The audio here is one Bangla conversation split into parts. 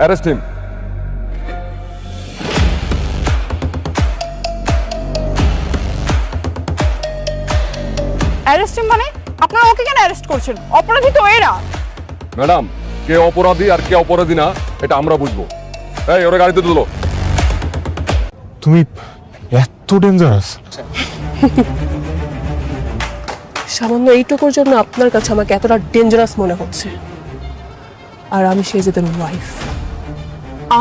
Arrest him. অ্যারেস্ট মানে আপনারা ওকে কেন অ্যারেস্ট করছেন? অপরাধী তো এরা। ম্যাডাম, কে অপরাধী আর কে অপরাধী না এটা আমরা বুঝবো। এই ওরা গাড়িতে তুলো। তুমি এত ডেঞ্জারাস? সামান্য এইটুকুর জন্য আপনার কাছে আমাকে এতটা ডেঞ্জারাস মনে হচ্ছে। আর আমি শেহজাদের ওয়াইফ।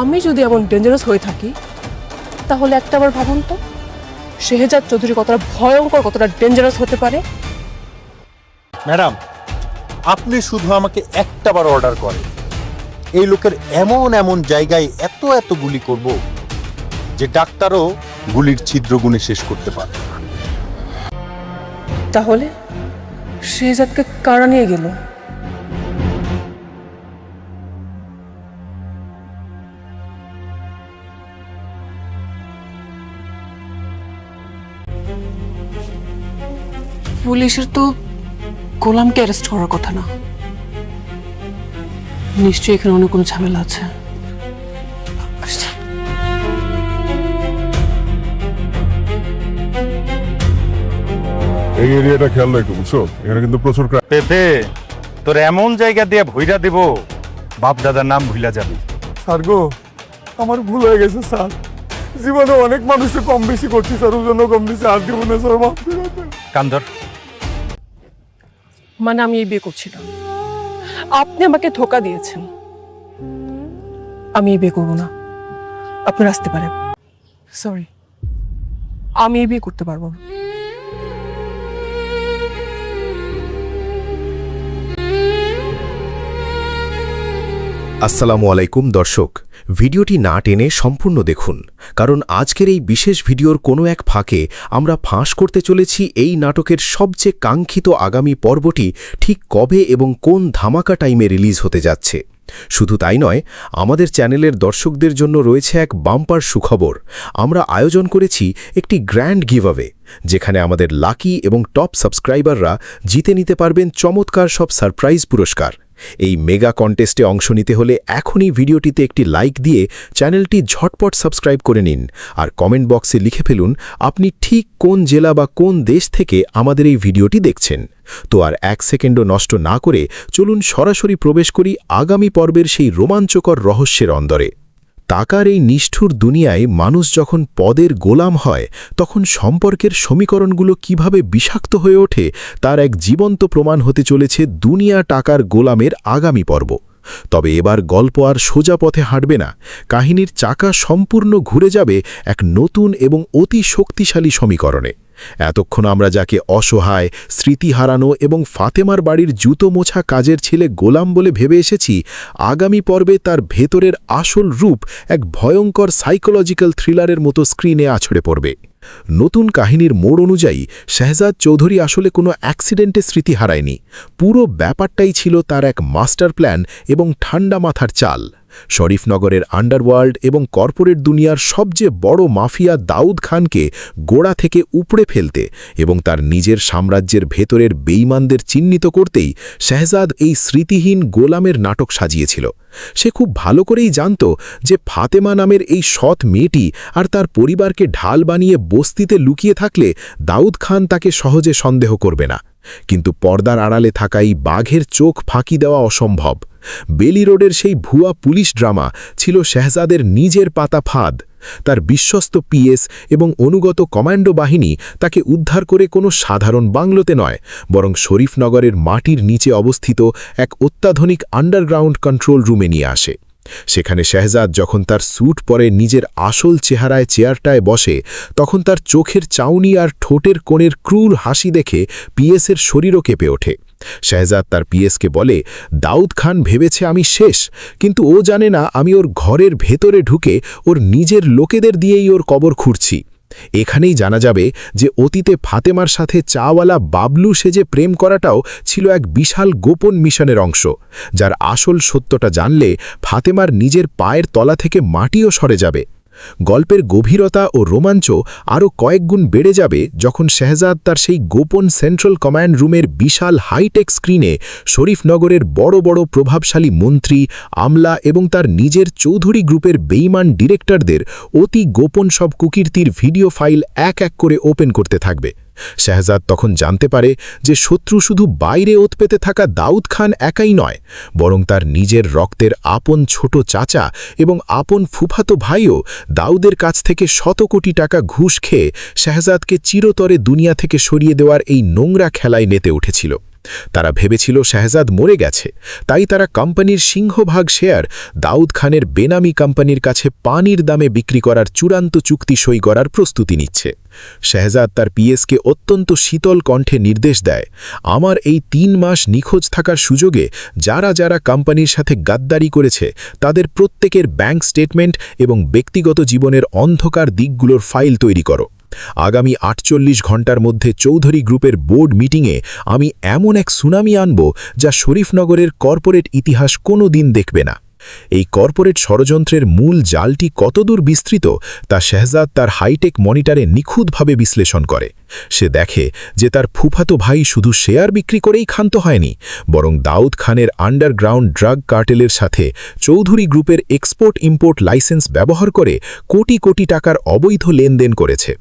আমি যদি এমন ডেঞ্জারাস হয়ে থাকি তাহলে একটা বার ভাবুন তো, শেহজাদ চৌধুরী কতটা ভয়ঙ্কর, কতটা ডেঞ্জারাস হতে পারে। ম্যাডাম, আপনি শুধু আমাকে একটা বার অর্ডার করেন, এই লোকের এমন এমন জায়গায় এত এত গুলি করব যে ডাক্তারও গুলির ছিদ্র গুনে শেষ করতে পারে। তাহলে শেহজাদকে কারা নিয়ে গেল? পুলিশের তো গোলামকে অ্যারেস্ট করার কথা না। নিশ্চয়ই এখানে অন্য কোনো ঝামেলা আছে। এই এরিয়াটা খেয়াল রাখো, বুঝছো? এখানে কিন্তু প্রচুর পেপে, তোর এমন জায়গা দিয়ে ভুইরা দেব বাপ দাদার নাম ভুইলা যাবি। স্যার গো, আমার ভুল হয়ে গেছে স্যার। জীবনে অনেক মানুষকে কম বেশি করছি স্যার, ওর জন্য কম বেশি আর দিব না স্যার। কান্দর মানে আমি এই বিয়ে করছি না। আপনি আমাকে ধোকা দিয়েছেন। আমি এই বিয়ে করবো না। আপনারা আসতে পারেন। সরি, আমি এই বিয়ে করতে পারবো না। আসসালামু আলাইকুম দর্শক, ভিডিওটি না টেনে সম্পূর্ণ দেখুন, কারণ আজকের এই বিশেষ ভিডিওর কোনো এক ফাঁকে আমরা ফাঁস করতে চলেছি এই নাটকের সবচেয়ে কাঙ্ক্ষিত আগামী পর্বটি ঠিক কবে এবং কোন ধামাকা টাইমে রিলিজ হতে যাচ্ছে। শুধু তাই নয়, আমাদের চ্যানেলের দর্শকদের জন্য রয়েছে এক বাম্পার সুখবর। আমরা আয়োজন করেছি একটি গ্র্যান্ড গিভঅ্যাওয়ে, যেখানে আমাদের লাকি এবং টপ সাবস্ক্রাইবাররা জিতে নিতে পারবেন চমৎকার সব সারপ্রাইজ পুরস্কার। এই মেগা কন্টেস্টে অংশ নিতে হলে এখনই ভিডিওটিতে একটি লাইক দিয়ে চ্যানেলটি ঝটপট সাবস্ক্রাইব করে নিন, আর কমেন্ট বক্সে লিখে ফেলুন আপনি ঠিক কোন জেলা বা কোন দেশ থেকে আমাদের এই ভিডিওটি দেখছেন। তো আর এক সেকেন্ডও নষ্ট না করে চলুন সরাসরি প্রবেশ করি আগামী পর্বের সেই রোমাঞ্চকর রহস্যের অন্দরে। টাকার এই নিষ্ঠুর দুনিয়ায় মানুষ যখন পদের গোলাম হয়, তখন সম্পর্কের সমীকরণগুলো কিভাবে বিষাক্ত হয়ে ওঠে তার এক জীবন্ত প্রমাণ হতে চলেছে দুনিয়া টাকার গোলামের আগামী পর্ব। তবে এবার গল্প আর সোজা পথে হাঁটবে না, কাহিনীর চাকা সম্পূর্ণ ঘুরে যাবে এক নতুন এবং অতি শক্তিশালী সমীকরণে। এতক্ষণ আমরা যাকে অসহায়, স্মৃতি হারানো এবং ফাতেমার বাড়ির জুতো মোছা কাজের ছেলে গোলাম বলে ভেবে এসেছি, আগামী পর্বে তার ভেতরের আসল রূপ এক ভয়ঙ্কর সাইকোলজিক্যাল থ্রিলারের মতো স্ক্রিনে আছড়ে পড়বে। নতুন কাহিনীর মোড় অনুযায়ী শেহজাদ চৌধুরী আসলে কোনো অ্যাক্সিডেন্টে স্মৃতি হারায়নি। পুরো ব্যাপারটাই ছিল তার এক মাস্টার প্ল্যান এবং ঠান্ডা মাথার চাল। শরীফনগরের আন্ডারওয়ার্ল্ড এবং কর্পোরেট দুনিয়ার সবচেয়ে বড় মাফিয়া দাউদ খানকে গোড়া থেকে উপড়ে ফেলতে এবং তার নিজের সাম্রাজ্যের ভেতরের বেঈমানদের চিহ্নিত করতেই শেহজাদ এই স্মৃতিহীন গোলামের নাটক সাজিয়েছিল। সে খুব ভালো করেই জানত যে ফাতেমা নামের এই সৎ মেয়েটি আর তার পরিবারকে ঢাল বানিয়ে বস্তিতে লুকিয়ে থাকলে দাউদ খান তাকে সহজে সন্দেহ করবে না। কিন্তু পর্দার আড়ালে থাকা এই বাঘের চোখ ফাঁকি দেওয়া অসম্ভব। বেলি রোডের সেই ভুয়া পুলিশ ড্রামা ছিল শেহজাদের নিজের পাতা ফাঁদ। তার বিশ্বস্ত পিএস এবং অনুগত কমান্ডো বাহিনী তাকে উদ্ধার করে কোনো সাধারণ বাংলোতে নয়, বরং শরীফনগরের মাটির নিচে অবস্থিত এক অত্যাধুনিক আন্ডারগ্রাউন্ড কন্ট্রোল রুমে নিয়ে আসে। সেখানে শেহজাদ যখন তার স্যুট পরে নিজের আসল চেহারায় চেয়ারটায় বসে, তখন তার চোখের চাউনি আর ঠোঁটের কোণের ক্রূর হাসি দেখে পিএসের শরীরও কেঁপে ওঠে। শেহজাদ তার পিএসকে বলে, দাউদ খান ভেবেছে আমি শেষ, কিন্তু ও জানে না আমি ওর ঘরের ভেতরে ঢুকে ওর নিজের লোকেদের দিয়েই ওর কবর খুঁড়ছি। এখানেই জানা যাবে যে অতীতে ফাতেমার সাথে চাওয়ালা বাবলু সেজে প্রেম করাটাও ছিল এক বিশাল গোপন মিশনের অংশ, যার আসল সত্যটা জানলে ফাতেমার নিজের পায়ের তলা থেকে মাটিও সরে যাবে। গল্পের গভীরতা ও রোমাঞ্চ আরও কয়েক গুণ বেড়ে যাবে যখন শেহজাদ তার সেই গোপন সেন্ট্রাল কমান্ড রুমের বিশাল হাইটেক স্ক্রিনে শরীফনগরের বড় বড় প্রভাবশালী মন্ত্রী, আমলা এবং তার নিজের চৌধুরী গ্রুপের বেইমান ডিরেক্টরদের অতি গোপন সব কুকীর্তির ভিডিও ফাইল এক এক করে ওপেন করতে থাকবে। শেহজাদ তখন জানতে পারে যে শত্রু শুধু বাইরে ওত পেতে থাকা দাউদ খান একাই নয়, বরং তার নিজের রক্তের আপন ছোট চাচা এবং আপন ফুফাতো ভাইও দাউদের কাছ থেকে শত কোটি টাকা ঘুষ খেয়ে শেহজাদকে চিরতরে দুনিয়া থেকে সরিয়ে দেওয়ার এই নোংরা খেলায় নেতে উঠেছিল। তারা ভেবেছিল শেহজাদ মরে গেছে, তাই তারা কোম্পানির সিংহভাগ শেয়ার দাউদ খানের বেনামি কোম্পানির কাছে পানির দামে বিক্রি করার চূড়ান্ত চুক্তি সই করার প্রস্তুতি নিচ্ছে। শেহজাদ তার পিএসকে অত্যন্ত শীতল কণ্ঠে নির্দেশ দেয়, আমার এই 3 মাস নিখোঁজ থাকার সুযোগে যারা যারা কোম্পানির সাথে গাদ্দারি করেছে তাদের প্রত্যেকের ব্যাংক স্টেটমেন্ট এবং ব্যক্তিগত জীবনের অন্ধকার দিকগুলোর ফাইল তৈরি করো। আগামী 48 ঘণ্টার মধ্যে চৌধুরী গ্রুপের বোর্ড মিটিংয়ে আমি এমন এক সুনামি আনব যা শরীফনগরের কর্পোরেট ইতিহাস কোনো দিন দেখবে না। এই কর্পোরেট ষড়যন্ত্রের মূল জালটি কতদূর বিস্তৃত তা শেহজাদ তার হাইটেক মনিটরে নিখুঁতভাবে বিশ্লেষণ করে। সে দেখে যে তার ফুফাতো ভাই শুধু শেয়ার বিক্রি করেই ক্ষান্ত হয়নি, বরং দাউদ খানের আন্ডারগ্রাউন্ড ড্রাগ কার্টেলের সাথে চৌধুরী গ্রুপের এক্সপোর্ট ইম্পোর্ট লাইসেন্স ব্যবহার করে কোটি কোটি টাকার অবৈধ লেনদেন করেছে।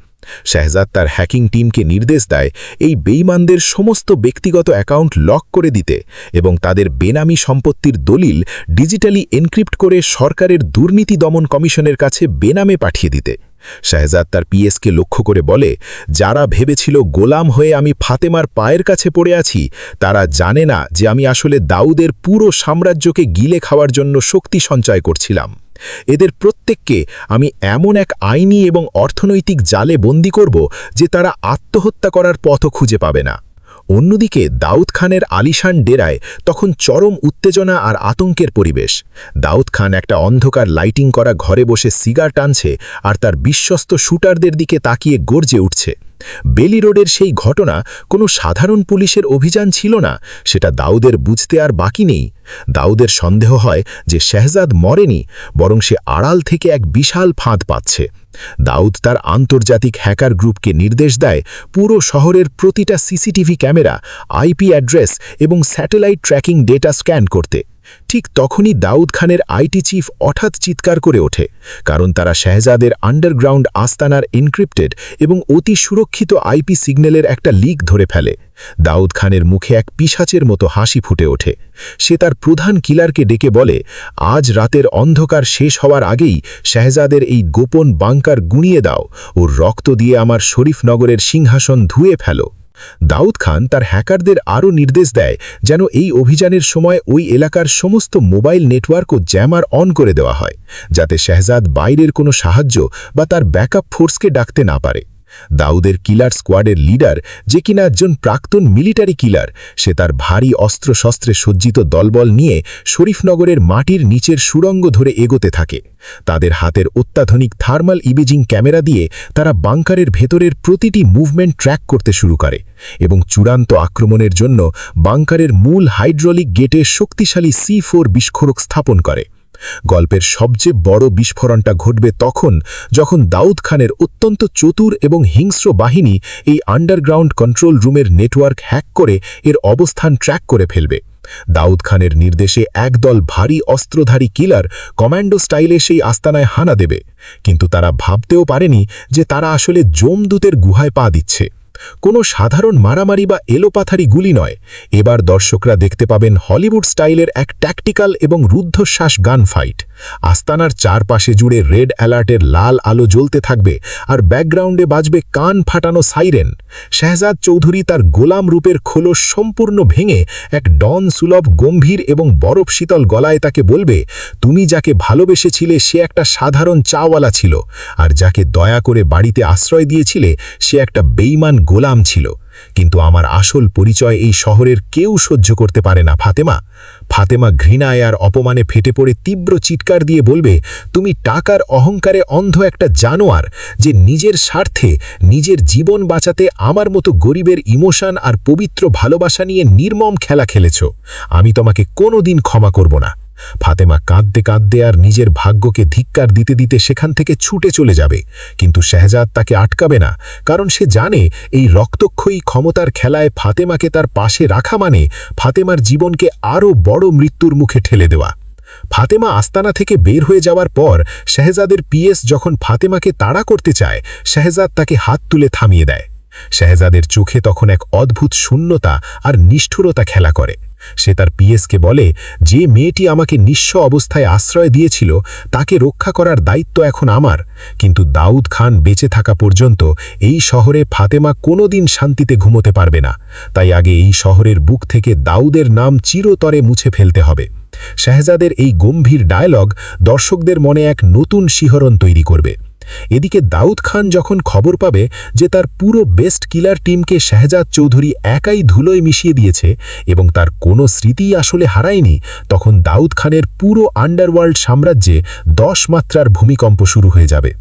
শেহজাদ তার হ্যাকিং টিমকে নির্দেশ দেয় এই বেইমানদের সমস্ত ব্যক্তিগত অ্যাকাউন্ট লক করে দিতে এবং তাদের বেনামি সম্পত্তির দলিল ডিজিটালি এনক্রিপ্ট করে সরকারের দুর্নীতি দমন কমিশনের কাছে বেনামে পাঠিয়ে দিতে। শেহজাদ তার পিএসকে লক্ষ্য করে বলে, যারা ভেবেছিল গোলাম হয়ে আমি ফাতেমার পায়ের কাছে পড়ে আছি তারা জানে না যে আমি আসলে দাউদের পুরো সাম্রাজ্যকে গিলে খাওয়ার জন্য শক্তি সঞ্চয় করছিলাম। এদের প্রত্যেককে আমি এমন এক আইনি এবং অর্থনৈতিক জালে বন্দী করব যে তারা আত্মহত্যা করার পথও খুঁজে পাবে না। অন্যদিকে দাউদ খানের আলিশান ডেরায় তখন চরম উত্তেজনা আর আতঙ্কের পরিবেশ। দাউদ খান একটা অন্ধকার লাইটিং করা ঘরে বসে সিগার টানছে আর তার বিশ্বস্ত শুটারদের দিকে তাকিয়ে গর্জে উঠছে। বেলি রোডের সেই ঘটনা কোনো সাধারণ পুলিশের অভিযান ছিল না, সেটা দাউদের বুঝতে আর বাকি নেই। দাউদের সন্দেহ হয় যে শেহজাদ মরেনি, বরং সে আড়াল থেকে এক বিশাল ফাঁদ পাচ্ছে। দাউদ তার আন্তর্জাতিক হ্যাকার গ্রুপকে নির্দেশ দেয় পুরো শহরের প্রতিটা সিসিটিভি ক্যামেরা, আইপি অ্যাড্রেস এবং স্যাটেলাইট ট্র্যাকিং ডেটা স্ক্যান করতে। ঠিক তখনই দাউদ খানের আইটি চিফ হঠাৎ চিৎকার করে ওঠে, কারণ তারা শেহজাদের আন্ডারগ্রাউন্ড আস্তানার এনক্রিপ্টেড এবং অতি সুরক্ষিত আইপি সিগন্যালের একটা লিক ধরে ফেলে। দাউদ খানের মুখে এক পিশাচের মতো হাসি ফুটে ওঠে। সে তার প্রধান কিলারকে ডেকে বলে, আজ রাতের অন্ধকার শেষ হওয়ার আগেই শেহজাদের এই গোপন বাংকার গুঁড়িয়ে দাও, ওর রক্ত দিয়ে আমার শরীফনগরের সিংহাসন ধুয়ে ফেলো। দাউদ খান তার হ্যাকারদের আরও নির্দেশ দেয় যেন এই অভিযানের সময় ওই এলাকার সমস্ত মোবাইল নেটওয়ার্ক ও জ্যামার অন করে দেওয়া হয়, যাতে শেহজাদ বাইরের কোনো সাহায্য বা তার ব্যাকআপ ফোর্সকে ডাকতে না পারে। দাউদের কিলার স্কোয়াডের লিডার, যে কিনা একজন প্রাক্তন মিলিটারি কিলার, সে তার ভারী অস্ত্রশস্ত্রে সজ্জিত দলবল নিয়ে শরীফনগরের মাটির নিচের সুড়ঙ্গ ধরে এগোতে থাকে। তাদের হাতের অত্যাধুনিক থার্মাল ইমেজিং ক্যামেরা দিয়ে তারা বাংকারের ভেতরের প্রতিটি মুভমেন্ট ট্র্যাক করতে শুরু করে এবং চূড়ান্ত আক্রমণের জন্য বাংকারের মূল হাইড্রোলিক গেটে শক্তিশালী C4 বিস্ফোরক স্থাপন করে। গল্পের সবচেয়ে বড় বিস্ফোরণটা ঘটবে তখন যখন দাউদ খানের অত্যন্ত চতুর এবং হিংস্র বাহিনী এই আন্ডারগ্রাউন্ড কন্ট্রোল রুমের নেটওয়ার্ক হ্যাক করে এর অবস্থান ট্র্যাক করে ফেলবে। দাউদ খানের নির্দেশে একদল ভারী অস্ত্রধারী কিলার কমান্ডো স্টাইলে সেই আস্তানায় হানা দেবে, কিন্তু তারা ভাবতেও পারেনি যে তারা আসলে যমদূতের গুহায় পা দিচ্ছে। কোনো সাধারণ মারামারি বা এলোপাথারি গুলি নয়, এবার দর্শকরা দেখতে পাবেন হলিউড স্টাইলের এক ট্যাকটিক্যাল এবং রুদ্ধশ্বাস গান ফাইট। আস্তানার চারপাশে জুড়ে রেড অ্যালার্টের লাল আলো জ্বলতে থাকবে আর ব্যাকগ্রাউন্ডে বাজবে কান ফাটানো সাইরেন। শেহজাদ চৌধুরী তার গোলাম রূপের খোলস সম্পূর্ণ ভেঙে এক ডন সুলভ গম্ভীর এবং বরফ শীতল গলায় তাকে বলবে, তুমি যাকে ভালোবেসেছিলে সে একটা সাধারণ চাওয়ালা ছিল, আর যাকে দয়া করে বাড়িতে আশ্রয় দিয়েছিলে সে একটা বেইমান গোলাম ছিল। কিন্তু আমার আসল পরিচয় এই শহরের কেউ সহ্য করতে পারে না ফাতেমা। ফাতেমা ঘৃণায় আর অপমানে ফেটে পড়ে তীব্র চিৎকার দিয়ে বলবে, তুমি টাকার অহংকারে অন্ধ একটা জানোয়ার, যে নিজের স্বার্থে নিজের জীবন বাঁচাতে আমার মতো গরিবের ইমোশন আর পবিত্র ভালোবাসা নিয়ে নির্মম খেলা খেলেছ। আমি তোমাকে কোনোদিন ক্ষমা করব না। ফাতেমা কাঁদতে কাঁদতে আর নিজের ভাগ্যকে ধিক্কার দিতে দিতে সেখান থেকে ছুটে চলে যাবে, কিন্তু শেহজাদ তাকে আটকাবে না, কারণ সে জানে এই রক্তক্ষয়ী ক্ষমতার খেলায় ফাতেমাকে তার পাশে রাখা মানে ফাতেমার জীবনকে আরও বড় মৃত্যুর মুখে ঠেলে দেওয়া। ফাতেমা আস্তানা থেকে বের হয়ে যাওয়ার পর শেহজাদের পিএস যখন ফাতেমাকে তাড়া করতে চায়, শেহজাদ তাকে হাত তুলে থামিয়ে দেয়। শেহজাদের চোখে তখন এক অদ্ভুত শূন্যতা আর নিষ্ঠুরতা খেলা করে। সে তার পিএসকে বলে, যে মেয়েটি আমাকে নিঃস্ব অবস্থায় আশ্রয় দিয়েছিল তাকে রক্ষা করার দায়িত্ব এখন আমার, কিন্তু দাউদ খান বেঁচে থাকা পর্যন্ত এই শহরে ফাতেমা কোনোদিন শান্তিতে ঘুমোতে পারবে না, তাই আগে এই শহরের বুক থেকে দাউদের নাম চিরতরে মুছে ফেলতে হবে। শেহজাদের এই গম্ভীর ডায়লগ দর্শকদের মনে এক নতুন শিহরণ তৈরি করবে। এদিকে দাউদ খান যখন খবর পাবে যে তার পুরো বেস্ট কিলার টিমকে শেহজাদ চৌধুরী একাই ধুলোয় মিশিয়ে দিয়েছে এবং তার কোনো স্মৃতিই আসলে হারায়নি, তখন দাউদ খানের পুরো আন্ডারওয়ার্ল্ড সাম্রাজ্যে 10 মাত্রার ভূমিকম্প শুরু হয়ে যাবে।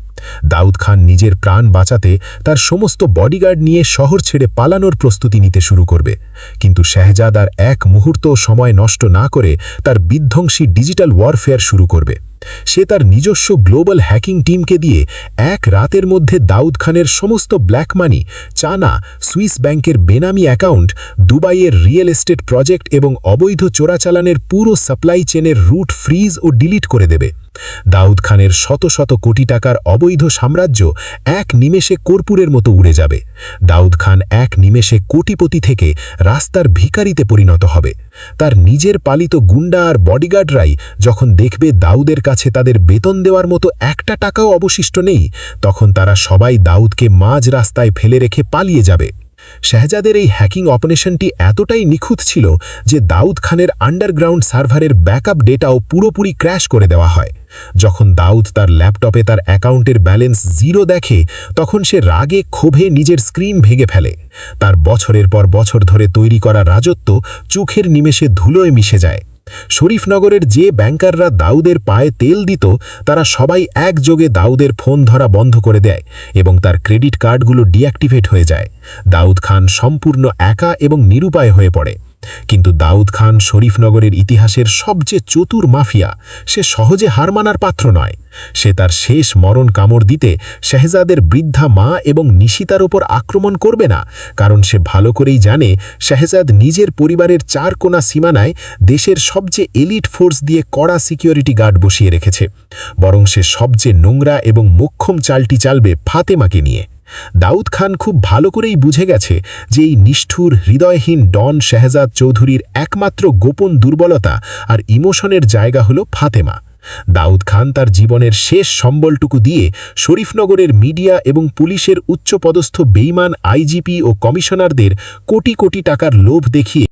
দাউদ খান নিজের প্রাণ বাঁচাতে তার সমস্ত বডিগার্ড নিয়ে শহর ছেড়ে পালানোর প্রস্তুতি নিতে শুরু করবে, কিন্তু শেহজাদ আর এক মুহূর্ত সময় নষ্ট না করে তার বিধ্বংসী ডিজিটাল ওয়ারফেয়ার শুরু করবে। সে তার নিজস্ব গ্লোবাল হ্যাকিং টিমকে দিয়ে এক রাতের মধ্যে দাউদ খানের সমস্ত ব্ল্যাক মানি, চানা, সুইস ব্যাংকের বেনামি অ্যাকাউন্ট, দুবাইয়ের রিয়েল এস্টেট প্রজেক্ট এবং অবৈধ চোরাচালানের পুরো সাপ্লাই চেনের রুট ফ্রিজ ও ডিলিট করে দেবে। দাউদ খানের শত শত কোটি টাকার অবৈধ সাম্রাজ্য এক নিমেষে কর্পূরের মতো উড়ে যাবে। দাউদ খান এক নিমেষে কোটিপতি থেকে রাস্তার ভিখারিতে পরিণত হবে। তার নিজের পালিত গুন্ডা আর বডিগার্ডরাই যখন দেখবে দাউদের কাছে তাদের বেতন দেওয়ার মতো একটা টাকাও অবশিষ্ট নেই, তখন তারা সবাই দাউদকে মাঝ রাস্তায় ফেলে রেখে পালিয়ে যাবে। শেহজাদের এই হ্যাকিং অপারেশনটি এতটাই নিখুঁত ছিল যে দাউদ খানের আন্ডারগ্রাউন্ড সার্ভারের ব্যাকআপ ডেটাও পুরোপুরি ক্র্যাশ করে দেওয়া হয়। যখন দাউদ তার ল্যাপটপে তার অ্যাকাউন্টের ব্যালেন্স 0 দেখে, তখন সে রাগে ক্ষোভে নিজের স্ক্রিন ভেঙে ফেলে। তার বছরের পর বছর ধরে তৈরি করা রাজত্ব চোখের নিমেষে ধুলোয় মিশে যায়। শরীফনগরের যে ব্যাংকাররা দাউদের পায়ে তেল দিত, তারা সবাই একযোগে দাউদের ফোন ধরা বন্ধ করে দেয় এবং তার ক্রেডিট কার্ডগুলো ডিঅ্যাক্টিভেট হয়ে যায়। দাউদ খান সম্পূর্ণ একা এবং নিরুপায় হয়ে পড়ে। কিন্তু দাউদ খান শরীফনগরের ইতিহাসের সবচেয়ে চতুর মাফিয়া। সে সহজে হার মানার পাত্র নয়। সে তার শেষ মরণ কামড় দিতে শেহজাদের বৃদ্ধা মা এবং নিশিতার ওপর আক্রমণ করবে না, কারণ সে ভালো করেই জানে শেহজাদ নিজের পরিবারের 4 কোণা সীমানায় দেশের সবচেয়ে এলিট ফোর্স দিয়ে কড়া সিকিউরিটি গার্ড বসিয়ে রেখেছে। বরং সে সবচেয়ে নোংরা এবং মোক্ষম চালটি চালবে ফাতেমাকে নিয়ে। দাউদ খান খুব ভালো করেই বুঝে গেছে যে এই নিষ্ঠুর হৃদয়হীন ডন শেহজাদ চৌধুরীর একমাত্র গোপন দুর্বলতা আর ইমোশনের জায়গা হল ফাতেমা। দাউদ খান তার জীবনের শেষ সম্বলটুকু দিয়ে শরীফনগরের মিডিয়া এবং পুলিশের উচ্চপদস্থ বেইমান আইজিপি ও কমিশনারদের কোটি কোটি টাকার লোভ দেখিয়ে